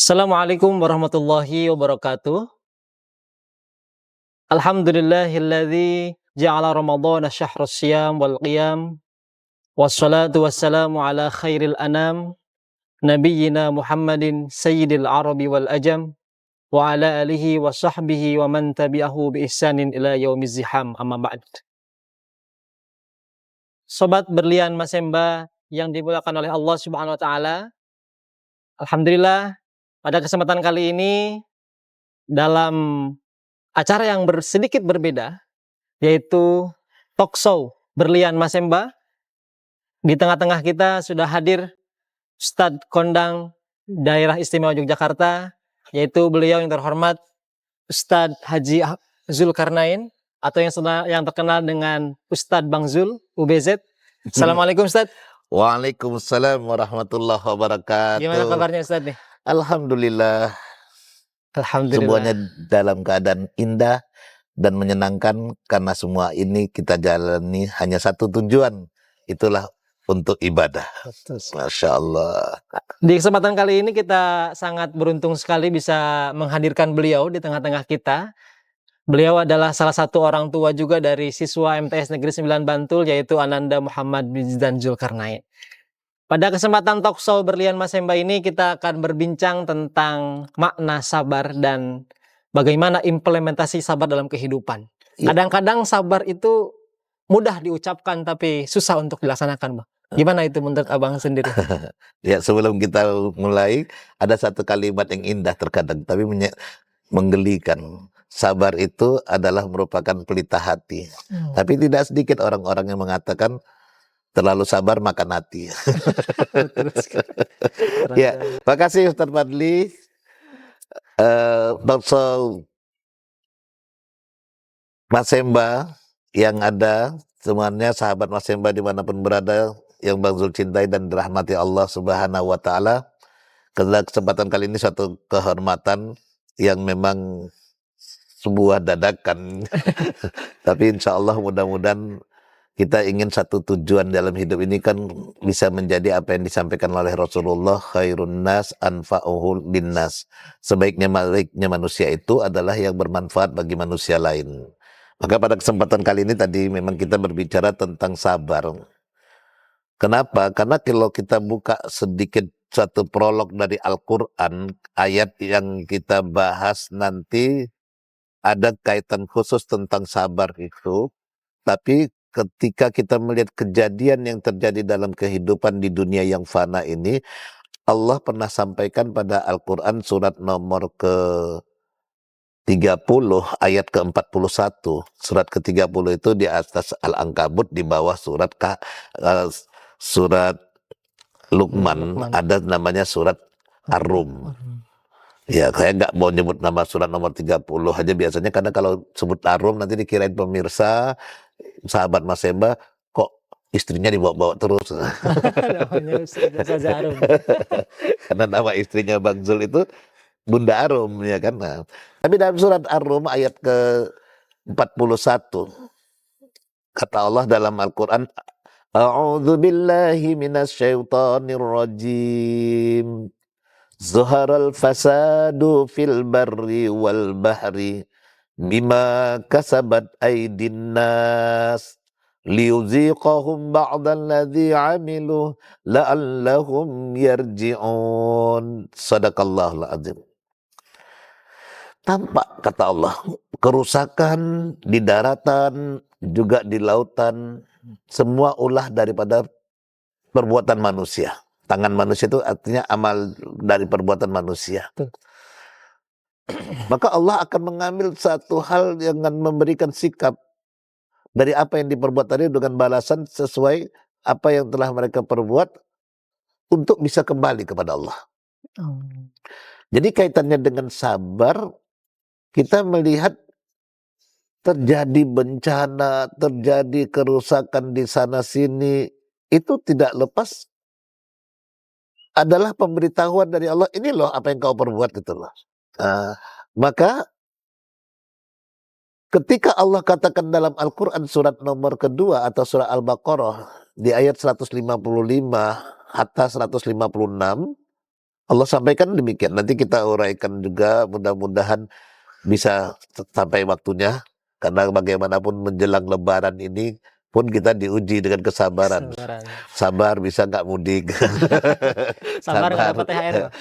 Assalamualaikum warahmatullahi wabarakatuh. Alhamdulillahilladzi ja'ala ramadhana syahrus syiyam wal qiyam, wassalatu wassalamu ala khairil anam, nabiyyina Muhammadin sayyidil arabi wal ajam, wa ala alihi wa sahbihi wa man tabi'ahu bi ihsanin ila yaumiz ziham, amma ba'd. Sobat berlian Masemba yang dimuliakan oleh Allah Subhanahu wa taala. Alhamdulillah, pada kesempatan kali ini dalam acara yang sedikit berbeda, yaitu talk show Berlian Masemba. Di tengah-tengah kita sudah hadir Ustadz Kondang Daerah Istimewa Yogyakarta, yaitu beliau yang terhormat Ustadz Haji Zulkarnain, atau yang terkenal dengan Ustadz Bang Zul, UBZ. Assalamualaikum Ustadz. Waalaikumsalam warahmatullahi wabarakatuh. Gimana kabarnya Ustadz nih? Alhamdulillah. Alhamdulillah. Semuanya dalam keadaan indah dan menyenangkan, karena semua ini kita jalani hanya satu tujuan, itulah untuk ibadah. Masya Allah. Di kesempatan kali ini kita sangat beruntung sekali bisa menghadirkan beliau di tengah-tengah kita. Beliau adalah salah satu orang tua juga dari siswa MTS Negeri 9 Bantul, yaitu Ananda Muhammad Bizdan Zulkarnain. Pada kesempatan talk show Berlian Masemba ini kita akan berbincang tentang makna sabar dan bagaimana implementasi sabar dalam kehidupan. Kadang-kadang sabar itu mudah diucapkan tapi susah untuk dilaksanakan, Bang. Gimana itu menurut Abang sendiri? Ya, sebelum kita mulai, ada satu kalimat yang indah terkadang tapi menggelikan. Sabar itu adalah merupakan pelita hati. Tapi tidak sedikit orang-orang yang mengatakan terlalu sabar makan hati. Ya, makasih Ustaz Fadli. Talkshow Masemba yang ada, semuanya sahabat Masemba dimanapun berada, yang Bang Zul cintai dan dirahmati Allah Subhanahu wa Ta'ala. Kesempatan kali ini suatu kehormatan yang memang sebuah dadakan. Tapi insya Allah mudah-mudahan kita ingin satu tujuan dalam hidup ini kan bisa menjadi apa yang disampaikan oleh Rasulullah, khairun nas anfa'uhul linnas. Sebaiknya manusia itu adalah yang bermanfaat bagi manusia lain. Maka pada kesempatan kali ini tadi memang kita berbicara tentang sabar. Kenapa? Karena kalau kita buka sedikit satu prolog dari Al-Quran, ayat yang kita bahas nanti ada kaitan khusus tentang sabar itu. Tapi ketika kita melihat kejadian yang terjadi dalam kehidupan di dunia yang fana ini, Allah pernah sampaikan pada Al-Quran surat nomor ke-30 ayat ke-41. Surat ke-30 itu di atas Al-Ankabut, di bawah surat Luqman, ada namanya surat Ar-Rum. Ya, saya nggak mau nyebut nama surat nomor 30 aja biasanya, karena kalau sebut Ar-Rum nanti dikirain pemirsa sahabat Masemba kok istrinya dibawa-bawa terus. Namanya Ustaz Arum. Karena nama istrinya Bang Zul itu Bunda Arum, ya kan. Nah, tapi dalam surat Ar-Rum ayat ke-41 kata Allah dalam Al-Quran, A'udzu billahi minasyaitonir rajim. Zuharal fasadu fil barri wal bahri bima kasabat aydin nas liyuziqahum ba'dalladzi 'amilu la'allahum yarji'un. Sadaqallahul azim. Tampak, kata Allah, kerusakan di daratan juga di lautan, semua ulah daripada perbuatan manusia. Tangan manusia itu artinya amal dari perbuatan manusia. Maka Allah akan mengambil satu hal yang memberikan sikap dari apa yang diperbuat tadi dengan balasan sesuai apa yang telah mereka perbuat untuk bisa kembali kepada Allah. Jadi kaitannya dengan sabar, kita melihat terjadi bencana, terjadi kerusakan di sana sini, itu tidak lepas adalah pemberitahuan dari Allah, ini loh apa yang kau perbuat itu loh. Maka ketika Allah katakan dalam Al-Quran surat nomor kedua atau surah Al-Baqarah di ayat 155 hatta 156, Allah sampaikan demikian. Nanti kita uraikan juga, mudah-mudahan bisa sampai waktunya. Karena bagaimanapun menjelang Lebaran ini pun kita diuji dengan kesabaran. Kesabaran. Sabar bisa nggak mudik. Sabar nggak Sabar. dapat THR, Bang?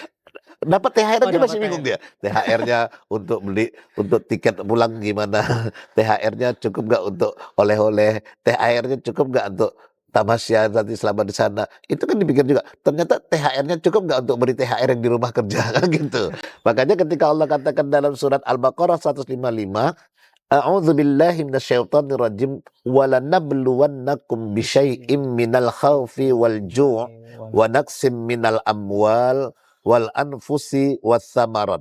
Dapat THR Oh, aja dapat masih bingung THR. dia. THR-nya untuk beli, untuk tiket pulang gimana? THR-nya cukup nggak untuk oleh-oleh? THR-nya cukup nggak untuk tamasya nanti selama di sana? Itu kan dipikir juga. Ternyata THR-nya cukup nggak untuk beri THR yang di rumah kerja gitu. Makanya ketika Allah katakan dalam surat Al-Baqarah 155, A'udzu billahi minasyaitonir rajim wa lanabluwannakum bisyai'im minal khaufi wal ju' wa naqsim minal amwal wal anfusi was samarat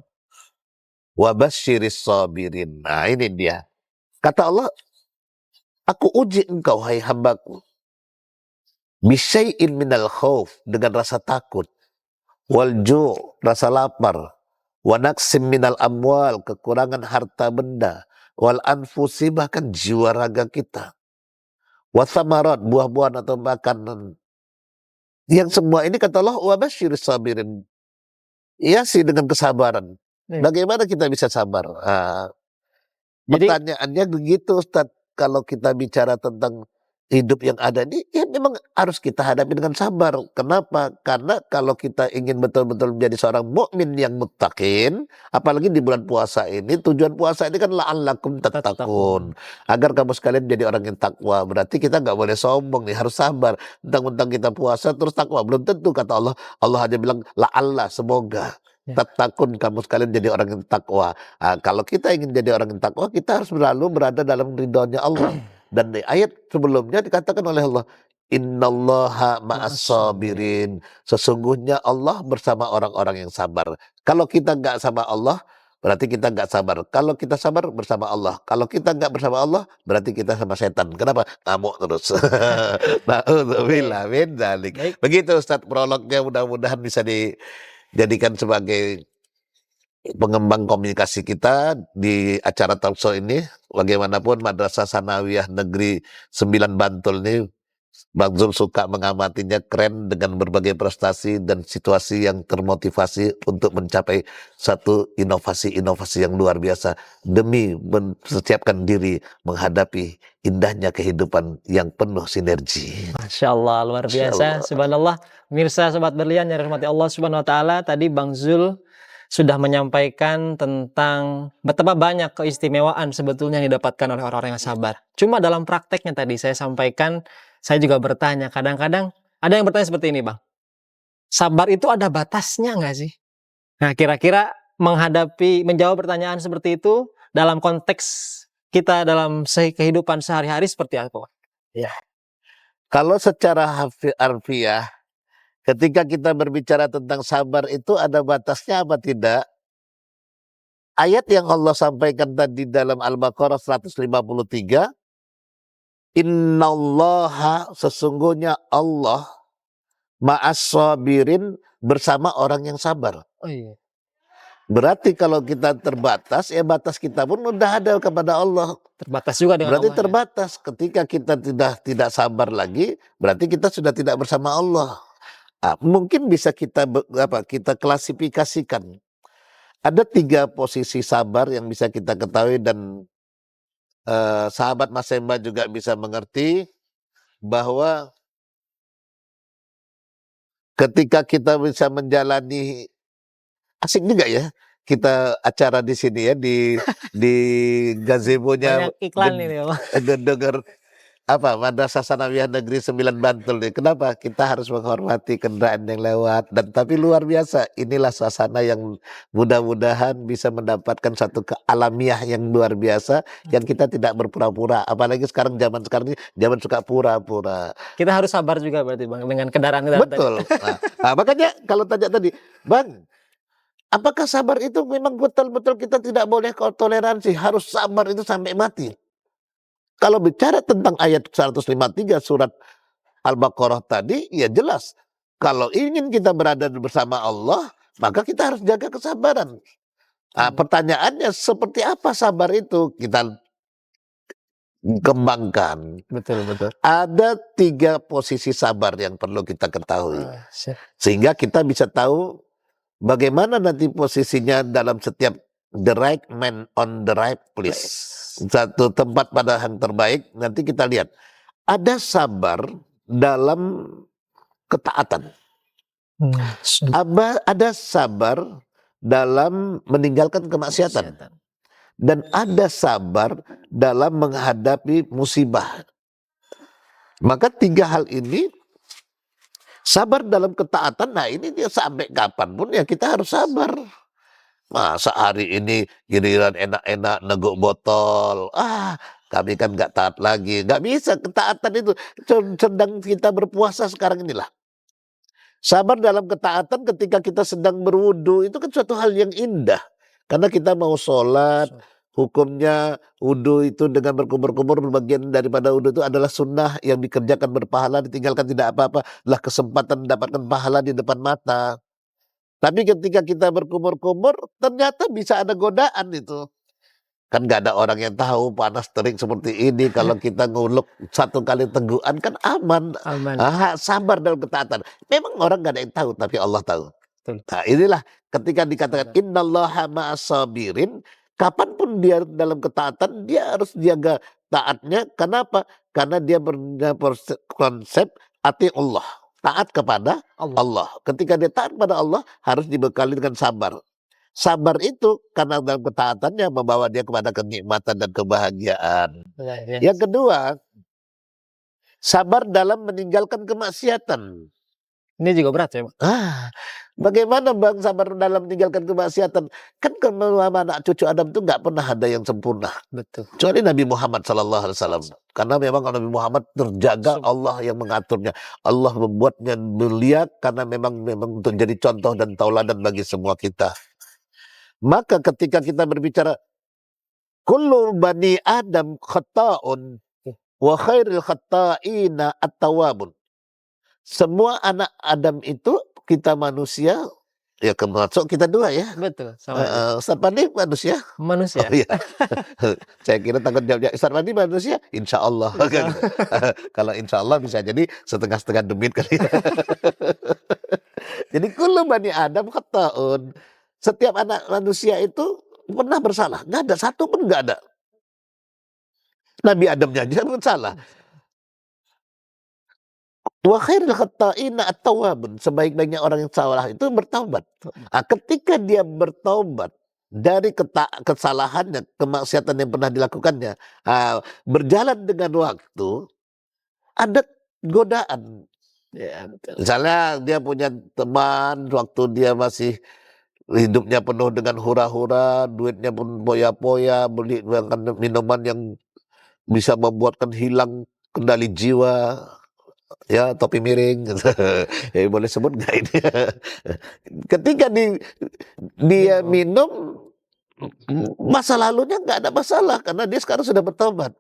wa basyiris sabirin. Nah, ini dia. Kata Allah, aku uji engkau hai hambaku bisyai'in minal khauf, dengan rasa takut, wal ju' rasa lapar, wa naqsim minal amwal, kekurangan harta benda, wal anfusi bahkan jiwa raga kita, wasamarat buah-buahan atau makanan. Yang semua ini kata Allah wa basyiris sabirin. Iya sih dengan kesabaran. Nih, Bagaimana kita bisa sabar? jadi Pertanyaannya begitu Ustaz. Kalau kita bicara tentang hidup yang ada ini, ya memang harus kita hadapi dengan sabar. Kenapa? Karena kalau kita ingin betul-betul menjadi seorang mukmin yang muttaqin, apalagi di bulan puasa ini, tujuan puasa ini kan la'allakum tattaqun. tattaqun. Agar kamu sekalian jadi orang yang takwa. Berarti kita nggak boleh sombong nih, harus sabar. Mentang-mentang kita puasa terus takwa. Belum tentu kata Allah. Allah hanya bilang la'alla, semoga. Ya. Tattaqun, kamu sekalian jadi orang yang takwa. Kalau kita ingin jadi orang yang takwa, kita harus selalu berada dalam ridhonya Allah. Dan di ayat sebelumnya dikatakan oleh Allah, Innallaha ma'as sabirin. Sesungguhnya Allah bersama orang-orang yang sabar. Kalau kita nggak sama Allah, berarti kita nggak sabar. Kalau kita sabar bersama Allah. Kalau kita nggak bersama Allah, berarti kita sama setan. Kenapa? Ngamuk terus. Na'udzubillah min dzalik. Baik. Begitu Ustaz prolognya, mudah-mudahan bisa dijadikan sebagai pengembang komunikasi kita di acara talkshow ini. Bagaimanapun Madrasah Sanawiyah Negeri 9 Bantul ini, Bang Zul suka mengamatinya, keren dengan berbagai prestasi dan situasi yang termotivasi untuk mencapai satu inovasi-inovasi yang luar biasa demi mempersiapkan diri menghadapi indahnya kehidupan yang penuh sinergi. Masya Allah, luar Masya biasa. Allah. Subhanallah. Pemirsa Sobat Berlian yang dirahmati Allah Subhanahu wa taala, tadi Bang Zul sudah menyampaikan tentang betapa banyak keistimewaan sebetulnya yang didapatkan oleh orang-orang yang sabar. Cuma dalam prakteknya tadi saya sampaikan, saya juga bertanya, kadang-kadang ada yang bertanya seperti ini, Bang. Sabar itu ada batasnya nggak sih? Nah, kira-kira menjawab pertanyaan seperti itu dalam konteks kita dalam kehidupan sehari-hari seperti apa? Ya. Kalau secara harfiah, ketika kita berbicara tentang sabar itu ada batasnya apa tidak? Ayat yang Allah sampaikan tadi dalam Al-Baqarah 153, Innallaha, sesungguhnya Allah, ma'as sabirin, bersama orang yang sabar. Oh iya. Berarti kalau kita terbatas, ya batas kita pun udah ada kepada Allah. Terbatas juga dengan Berarti Allah. terbatas. Ketika kita tidak sabar lagi, berarti kita sudah tidak bersama Allah. Mungkin bisa kita kita klasifikasikan. Ada 3 posisi sabar yang bisa kita ketahui dan sahabat Mas Semba juga bisa mengerti bahwa ketika kita bisa menjalani, asik juga ya kita acara di sini ya di gazebo-nya Banyak iklan ini ya, Bang. dengar Madrasah Sanawiyah Negeri 9 Bantul nih. Kenapa? Kita harus menghormati kendaraan yang lewat, dan tapi luar biasa. Inilah suasana yang mudah-mudahan bisa mendapatkan satu kealamiah yang luar biasa yang kita tidak berpura-pura. Apalagi sekarang zaman ini zaman suka pura-pura. Kita harus sabar juga berarti, Bang, dengan kendaraan-kendaraan tadi. Betul. Makanya kalau tanya tadi, Bang, apakah sabar itu memang betul-betul kita tidak boleh toleransi, harus sabar itu sampai mati? Kalau bicara tentang ayat 153 surat Al-Baqarah tadi, ya jelas. Kalau ingin kita berada bersama Allah, maka kita harus jaga kesabaran. Pertanyaannya seperti apa sabar itu? Kita kembangkan. Betul. Ada 3 posisi sabar yang perlu kita ketahui. Sehingga kita bisa tahu bagaimana nanti posisinya dalam setiap the right man on the right place. Satu tempat pada yang terbaik, nanti kita lihat. Ada sabar dalam ketaatan. Ada sabar dalam meninggalkan kemaksiatan. Dan ada sabar dalam menghadapi musibah. Maka 3 hal ini, sabar dalam ketaatan, nah ini dia sampai kapanpun ya kita harus sabar. Masa hari ini giliran enak-enak neguk botol, kami kan nggak taat lagi. Nggak bisa, ketaatan itu sedang kita berpuasa sekarang inilah. Sabar dalam ketaatan ketika kita sedang berwudu, itu kan suatu hal yang indah. Karena kita mau sholat, hukumnya wudu itu dengan berkumur-kumur, bagian daripada wudu itu adalah sunnah yang dikerjakan berpahala, ditinggalkan tidak apa-apa, lah kesempatan mendapatkan pahala di depan mata. Tapi ketika kita berkumur-kumur, ternyata bisa ada godaan itu. Kan gak ada orang yang tahu panas terik seperti ini. Kalau kita nguluk 1 kali teguhan kan aman. Sabar dalam ketaatan. Memang orang gak ada yang tahu, tapi Allah tahu. Nah inilah ketika dikatakan innallaha ma'as-sabirin, kapanpun dia dalam ketaatan, dia harus jaga taatnya. Kenapa? Karena dia berkonsep ati Allah, taat kepada Allah. Ketika dia taat kepada Allah, harus dibekali dengan sabar. Sabar itu karena dalam ketaatannya membawa dia kepada kenikmatan dan kebahagiaan. Yang kedua, sabar dalam meninggalkan kemaksiatan. Ini juga berat ya, Bang. Bagaimana Bang sabar dalam meninggalkan kemaksiatan? Kan anak cucu Adam itu nggak pernah ada yang sempurna. Betul. Kecuali Nabi Muhammad SAW. Karena memang Nabi Muhammad terjaga Allah yang mengaturnya. Allah membuatnya mulia karena memang untuk jadi contoh dan tauladan bagi semua kita. Maka ketika kita berbicara kullu bani Adam khata'un wa khairil khata'ina at-tawwabun. Semua anak Adam itu, kita manusia, ya termasuk kita 2 ya. Betul. Ustaz Pandi manusia? Manusia. Oh, iya. Saya kira takut jawabnya Ustaz Pandi manusia? Insya Allah. Kalau insya Allah bisa jadi setengah-setengah demit kali. Jadi kullu bani Adam khata'un. Setiap anak manusia itu pernah bersalah. Nggak ada, satu pun nggak ada. Nabi Adamnya aja bersalah. Wa khairil khata'ina at-tawwabun. Sebaik-baiknya orang yang salah itu bertaubat. Ketika dia bertaubat dari kesalahannya, kemaksiatan yang pernah dilakukannya, berjalan dengan waktu, ada godaan. Ya, betul. Misalnya dia punya teman waktu dia masih hidupnya penuh dengan hura-hura, duitnya pun poya-poya, beli minuman yang bisa membuatkan hilang kendali jiwa. Ya, topi miring, ya boleh sebut nggak ini? Ketika dia minum, masa lalunya nggak ada masalah karena dia sekarang sudah bertobat.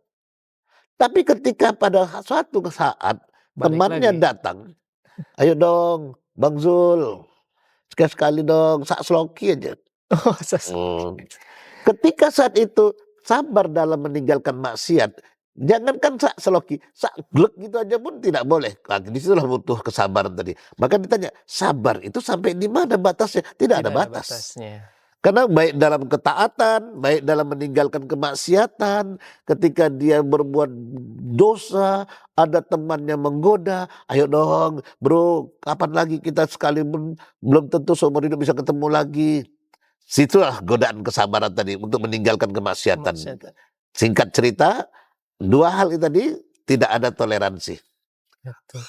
Tapi ketika pada suatu saat temannya datang, ayo dong, Bang Zul, sekali dong, sak sloki aja. Ketika saat itu sabar dalam meninggalkan maksiat. Jangankan sak seloki, sak glek gitu aja pun tidak boleh. Di situlah butuh kesabaran tadi. Maka ditanya, sabar itu sampai di mana batasnya? Tidak ada batas. Batasnya. Karena baik dalam ketaatan, baik dalam meninggalkan kemaksiatan, ketika dia berbuat dosa, ada temannya menggoda, ayo dong bro, kapan lagi kita sekalipun belum tentu seumur hidup bisa ketemu lagi. Situlah godaan kesabaran tadi untuk meninggalkan kemaksiatan. Singkat cerita, 2 hal itu tadi tidak ada toleransi. Betul.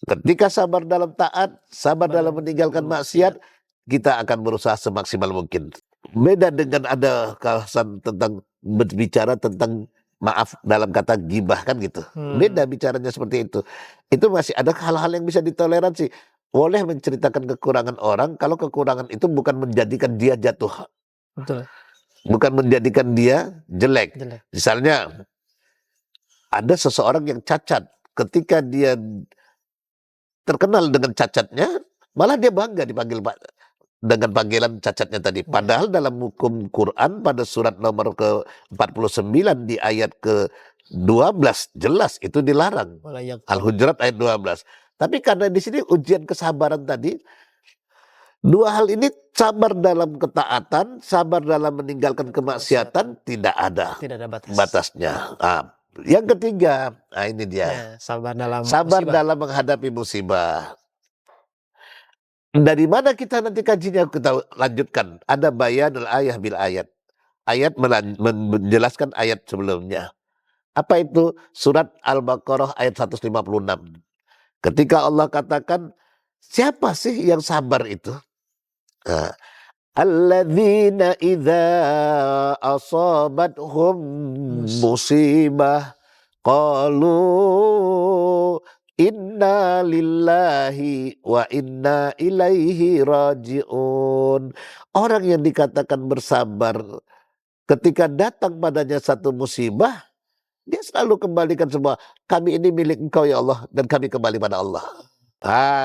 Ketika sabar dalam taat, sabar dalam meninggalkan maksiat, kita akan berusaha semaksimal mungkin. Beda dengan ada kawasan tentang berbicara tentang maaf dalam kata gibah kan gitu. Beda bicaranya seperti itu. Itu masih ada hal-hal yang bisa ditoleransi. Boleh menceritakan kekurangan orang kalau kekurangan itu bukan menjadikan dia jatuh. Betul. Bukan menjadikan dia jelek. Misalnya ada seseorang yang cacat, ketika dia terkenal dengan cacatnya, malah dia bangga dipanggil dengan panggilan cacatnya tadi. Padahal dalam hukum Quran pada surat nomor ke-49 di ayat ke-12 jelas itu dilarang. Al-Hujurat ayat 12. Tapi karena di sini ujian kesabaran tadi, Dua hal ini, sabar dalam ketaatan, sabar dalam meninggalkan kemaksiatan, tidak ada Tidak ada batas. batasnya. Yang ketiga, ini dia. Ya, sabar dalam Sabar musibah. dalam menghadapi musibah. Dari mana kita nanti kajinya, kita lanjutkan. Ada bayanul ayah bil ayat. Ayat menjelaskan ayat sebelumnya. Apa itu? Surat Al-Baqarah ayat 156. Ketika Allah katakan, siapa sih yang sabar itu? Nah, alladzina idza asabathum musibah qalu inna lillahi wa inna ilaihi raji'un. Orang yang dikatakan bersabar ketika datang padanya satu musibah, dia selalu kembalikan semua, kami ini milik Engkau ya Allah, dan kami kembali pada Allah.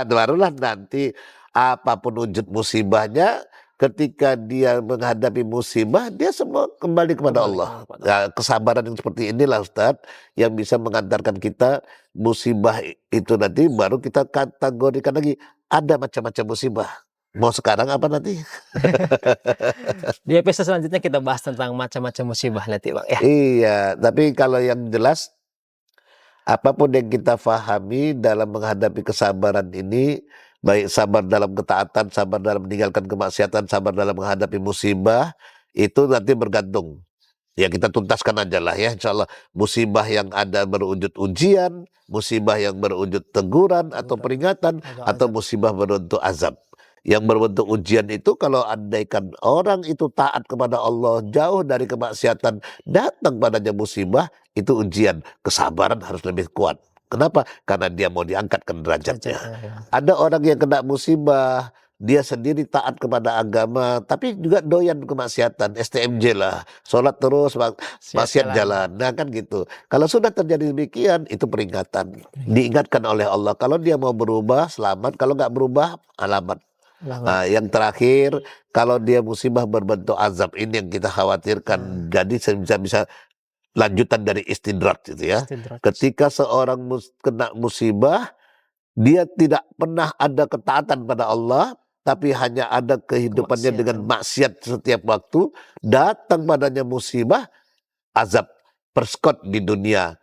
Barulah nanti apapun wujud musibahnya, ketika dia menghadapi musibah, dia semua kembali kepada Allah. Kesabaran yang seperti inilah Ustadz, yang bisa mengantarkan kita musibah itu nanti, baru kita kategorikan lagi, ada macam-macam musibah. Mau sekarang apa nanti? Di episode selanjutnya kita bahas tentang macam-macam musibah nanti Bang ya. Iya, tapi kalau yang jelas, apapun yang kita fahami dalam menghadapi kesabaran ini, baik sabar dalam ketaatan, sabar dalam meninggalkan kemaksiatan, sabar dalam menghadapi musibah, itu nanti bergantung. Ya kita tuntaskan aja lah ya, insya Allah. Musibah yang ada berwujud ujian, musibah yang berwujud teguran atau peringatan, atau musibah berbentuk azab. Yang berbentuk ujian itu, kalau andaikan orang itu taat kepada Allah, jauh dari kemaksiatan, datang padanya musibah, itu ujian. Kesabaran harus lebih kuat. Kenapa? Karena dia mau diangkatkan derajatnya. Ada orang yang kena musibah, dia sendiri taat kepada agama, tapi juga doyan kemaksiatan, STMJ lah, sholat terus, maksiat jalan. Nah kan gitu. Kalau sudah terjadi demikian, itu peringatan. Diingatkan oleh Allah, kalau dia mau berubah, selamat. Kalau nggak berubah, alamat. Nah, yang terakhir, kalau dia musibah berbentuk azab, ini yang kita khawatirkan. Jadi bisa lanjutan dari istidrat gitu ya. Ketika seorang kena musibah, dia tidak pernah ada ketaatan pada Allah, tapi hanya ada kehidupannya dengan maksiat setiap waktu. Datang padanya musibah, azab, perskot di dunia,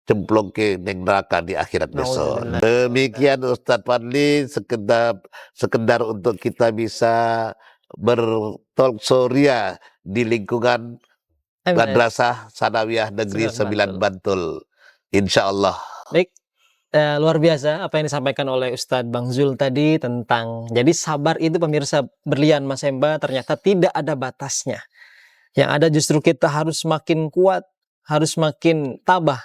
cemplung ke neraka di akhirat besok. Demikian Ustadz Fadli, sekedar untuk kita bisa bertolksoria di lingkungan Madrasah Sanawiyah Negeri 9 Bantul, insya Allah. Baik, luar biasa apa yang disampaikan oleh Ustadz Bang Zul tadi tentang, jadi sabar itu pemirsa berlian Mas Emba ternyata tidak ada batasnya. Yang ada justru kita harus makin kuat, harus makin tabah.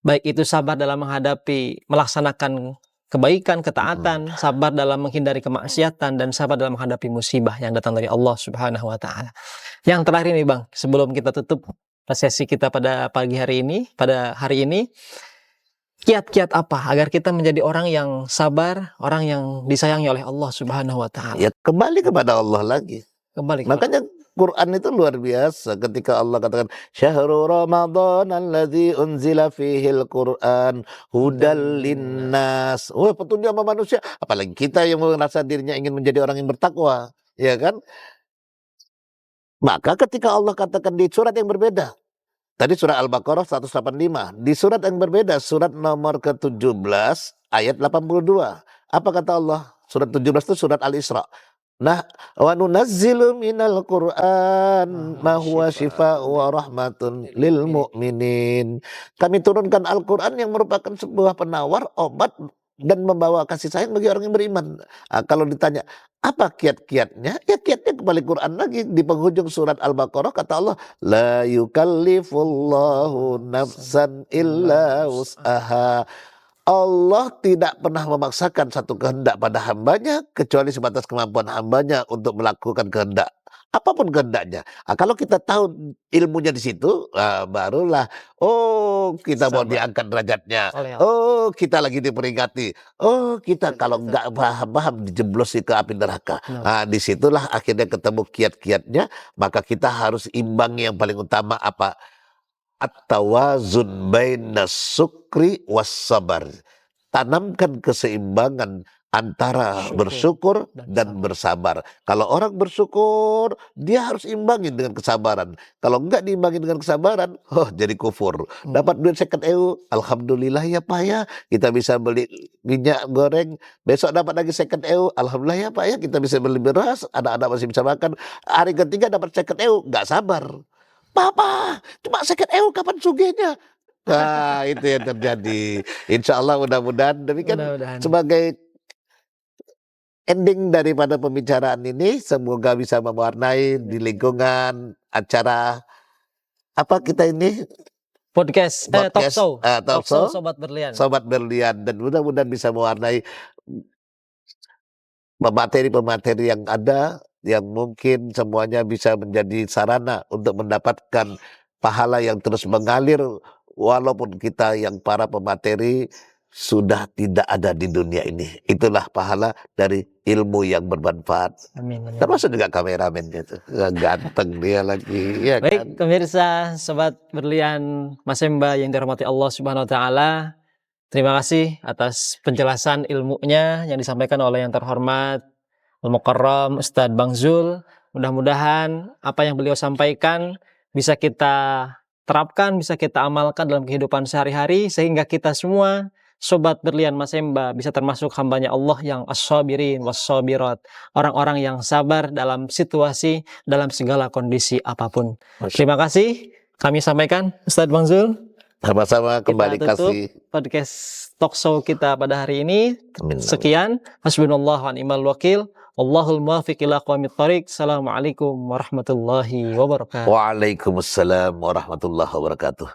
Baik itu sabar dalam menghadapi, melaksanakan kebaikan, ketaatan, sabar dalam menghindari kemaksiatan, dan sabar dalam menghadapi musibah yang datang dari Allah Subhanahu wa Ta'ala. Yang terakhir ini Bang, sebelum kita tutup sesi kita pada pagi hari ini, pada hari ini, kiat-kiat apa agar kita menjadi orang yang sabar, orang yang disayangi oleh Allah Subhanahu wa Ta'ala? Ya kembali kepada Allah lagi. Makanya Quran itu luar biasa, ketika Allah katakan syahrul ramadan alladzi unzila fihil Quran hudal linnas. Petunjuk sama manusia, apalagi kita yang merasa dirinya ingin menjadi orang yang bertakwa, ya kan? Maka ketika Allah katakan di surat yang berbeda, tadi surah Al-Baqarah 185, di surat yang berbeda, surat nomor ke-17 ayat 82. Apa kata Allah? Surat 17 itu surat Al-Isra. Nah, wa nunazzilu minal Qur'an ma huwa syifaa'un wa rahmatun lil mu'minin. Kami turunkan Al-Qur'an yang merupakan sebuah penawar, obat, dan membawa kasih sayang bagi orang yang beriman. Kalau ditanya, apa kiat-kiatnya? Ya kiatnya kembali Quran lagi. Di penghujung surat Al-Baqarah kata Allah, la yukallifullahu nafsan illa wus'aha. Allah tidak pernah memaksakan satu kehendak pada hambanya kecuali sebatas kemampuan hambanya untuk melakukan kehendak. Apapun kehendaknya. Kalau kita tahu ilmunya di situ, barulah kita mau diangkat derajatnya. Kita lagi diperingati. Kita kalau nggak paham dijeblosi ke api neraka. Disitulah akhirnya ketemu kiat-kiatnya. Maka kita harus imbangi yang paling utama apa? At-tawazun bainas sukri was sabar. Tanamkan keseimbangan antara Syukur bersyukur dan dan sabar. bersabar. Kalau orang bersyukur, dia harus imbangin dengan kesabaran. Kalau enggak diimbangin dengan kesabaran, jadi kufur. Dapat duit 50 euro, alhamdulillah ya Pak ya, kita bisa beli minyak goreng. Besok dapat lagi 50 euro, alhamdulillah ya Pak ya, kita bisa beli beras, anak-anak masih bisa makan. Hari ketiga dapat 50 euro, nggak sabar. Papa, cuma 50 euro, kapan sugihnya? Nah, itu yang terjadi. Insya Allah mudah-mudahan demikian Mudah-mudahan. sebagai ending daripada pembicaraan ini, semoga bisa mewarnai di lingkungan acara apa kita ini Podcast, talk podcast show, talk talk show show Sobat Berlian. Sobat Berlian, dan mudah-mudahan bisa mewarnai pemateri-pemateri yang ada, yang mungkin semuanya bisa menjadi sarana untuk mendapatkan pahala yang terus mengalir walaupun kita yang para pemateri sudah tidak ada di dunia ini. Itulah pahala dari ilmu yang bermanfaat. Amin. Amin. Termasuk juga kameramennya tuh. Ganteng dia lagi, ya kan? Baik, pemirsa Sobat Berlian Masemba yang dirahmati Allah Subhanahu wa taala. Terima kasih atas penjelasan ilmunya yang disampaikan oleh yang terhormat Al-Mukarram Ustadz Bang Zul. Mudah-mudahan apa yang beliau sampaikan bisa kita terapkan, bisa kita amalkan dalam kehidupan sehari-hari, sehingga kita semua Sobat Berlian Masemba bisa termasuk hambanya Allah yang as-sabirin was-sabirat, orang-orang yang sabar dalam situasi, dalam segala kondisi apapun. Terima kasih kami sampaikan Ustadz Bang Zul. Sama-sama, kembali Kita tutup kasih. podcast talk show kita pada hari ini. Amin. Sekian. Hasbunallah wa ni'mal wakil. Wallahul muwaffiq ila aqwamit thoriq. Assalamualaikum warahmatullahi wabarakatuh. Waalaikumsalam warahmatullahi wabarakatuh.